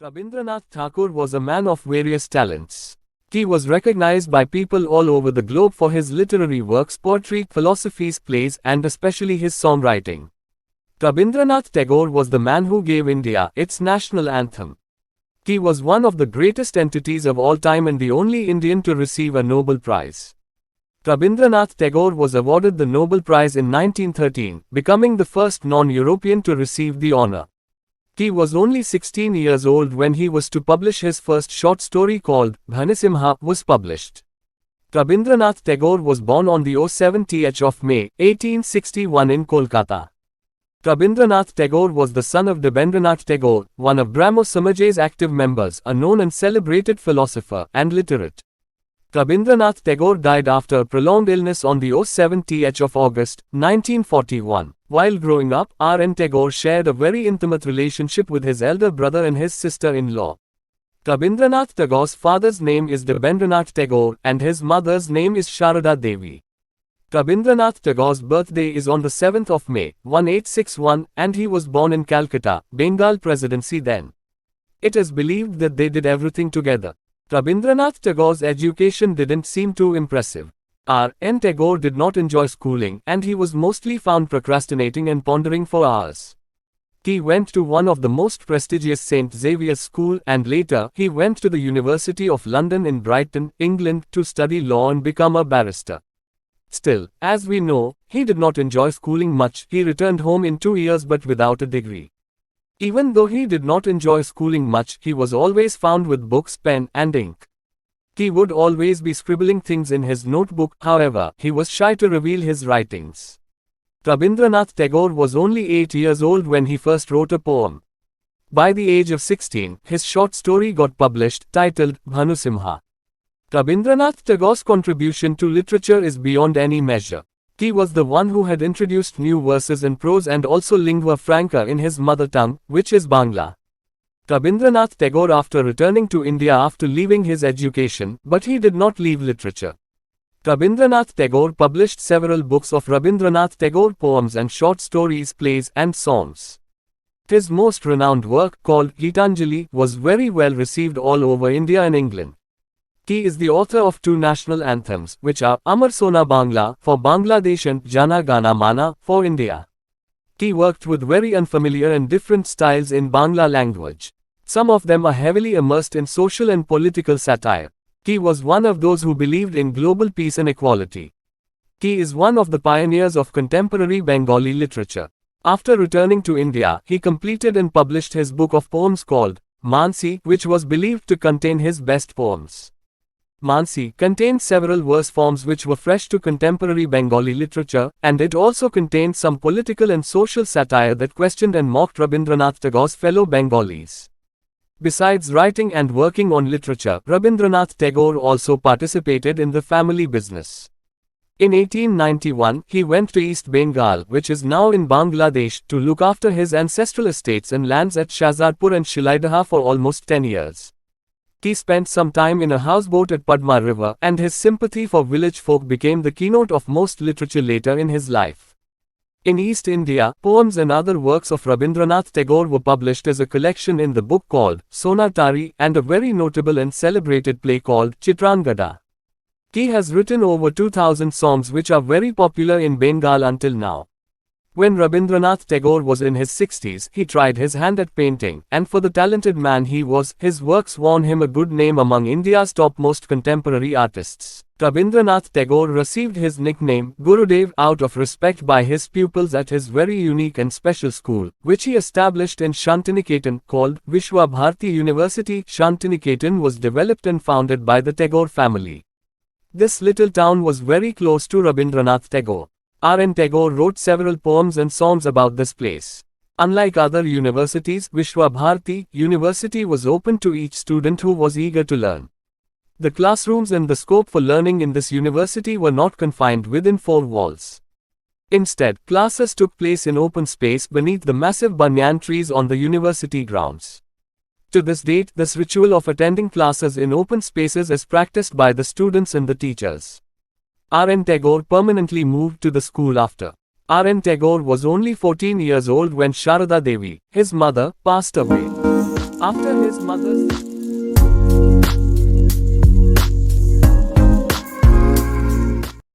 Rabindranath Tagore was a man of various talents. He was recognized by people all over the globe for his literary works, poetry, philosophies, plays, and especially his songwriting. Rabindranath Tagore was the man who gave India its national anthem. He was one of the greatest entities of all time and the only Indian to receive a Nobel Prize. Rabindranath Tagore was awarded the Nobel Prize in 1913, becoming the first non-European to receive the honor. He was only 16 years old when he was to publish his first short story called Bhanisimha was published. Rabindranath Tagore was born on the 7th of May, 1861 in Kolkata. Rabindranath Tagore was the son of Rabindranath Tagore, one of Brahmo Samaj's active members, a known and celebrated philosopher and literate. Rabindranath Tagore died after a prolonged illness on the 7th of August, 1941. While growing up, R.N. Tagore shared a very intimate relationship with his elder brother and his sister-in-law. Rabindranath Tagore's father's name is Rabindranath Tagore and his mother's name is Sharada Devi. Rabindranath Tagore's birthday is on the 7th of May, 1861, and he was born in Calcutta, Bengal Presidency then. It is believed that they did everything together. Rabindranath Tagore's education didn't seem too impressive. R.N. Tagore did not enjoy schooling and he was mostly found procrastinating and pondering for hours. He went to one of the most prestigious St. Xavier's School and later he went to the University of London in Brighton, England to study law and become a barrister. Still, as we know, he did not enjoy schooling much. He returned home in 2 years but without a degree. Even though he did not enjoy schooling much, he was always found with books, pen, and ink. He would always be scribbling things in his notebook, however, he was shy to reveal his writings. Rabindranath Tagore was only 8 years old when he first wrote a poem. By the age of 16, his short story got published, titled Bhanisimha. Rabindranath Tagore's contribution to literature is beyond any measure. He was the one who had introduced new verses and prose and also lingua franca in his mother tongue, which is Bangla. Rabindranath Tagore after returning to India after leaving his education, but he did not leave literature. Rabindranath Tagore published several books of Rabindranath Tagore poems and short stories, plays, and songs. His most renowned work, called Gitanjali, was very well received all over India and England. He is the author of 2 national anthems, which are Amar Sona Bangla for Bangladesh and Jana Gana Mana for India. He worked with very unfamiliar and different styles in Bangla language. Some of them are heavily immersed in social and political satire. He was one of those who believed in global peace and equality. He is one of the pioneers of contemporary Bengali literature. After returning to India, he completed and published his book of poems called Mansi, which was believed to contain his best poems. Mansi contained several verse forms which were fresh to contemporary Bengali literature, and it also contained some political and social satire that questioned and mocked Rabindranath Tagore's fellow Bengalis. Besides writing and working on literature, Rabindranath Tagore also participated in the family business. In 1891, he went to East Bengal, which is now in Bangladesh, to look after his ancestral estates and lands at Shahzadpur and Shilaidaha for almost 10 years. He spent some time in a houseboat at Padma River, and his sympathy for village folk became the keynote of most literature later in his life. In East India, poems and other works of Rabindranath Tagore were published as a collection in the book called Sonatari and a very notable and celebrated play called Chitrangada. He has written over 2,000 songs which are very popular in Bengal until now. When Rabindranath Tagore was in his 60s, he tried his hand at painting, and for the talented man he was, his works won him a good name among India's topmost contemporary artists. Rabindranath Tagore received his nickname Gurudev out of respect by his pupils at his very unique and special school, which he established in Shantiniketan, called Vishwa Bharati University. Shantiniketan was developed and founded by the Tagore family. This little town was very close to Rabindranath Tagore. R.N. Tagore wrote several poems and songs about this place. Unlike other universities, Vishwa Bharati University was open to each student who was eager to learn. The classrooms and the scope for learning in this university were not confined within 4 walls. Instead, classes took place in open space beneath the massive banyan trees on the university grounds. To this date, this ritual of attending classes in open spaces is practiced by the students and the teachers. R.N. Tagore permanently moved to the school after. R.N. Tagore was only 14 years old when Sharada Devi, his mother, passed away. After his mother's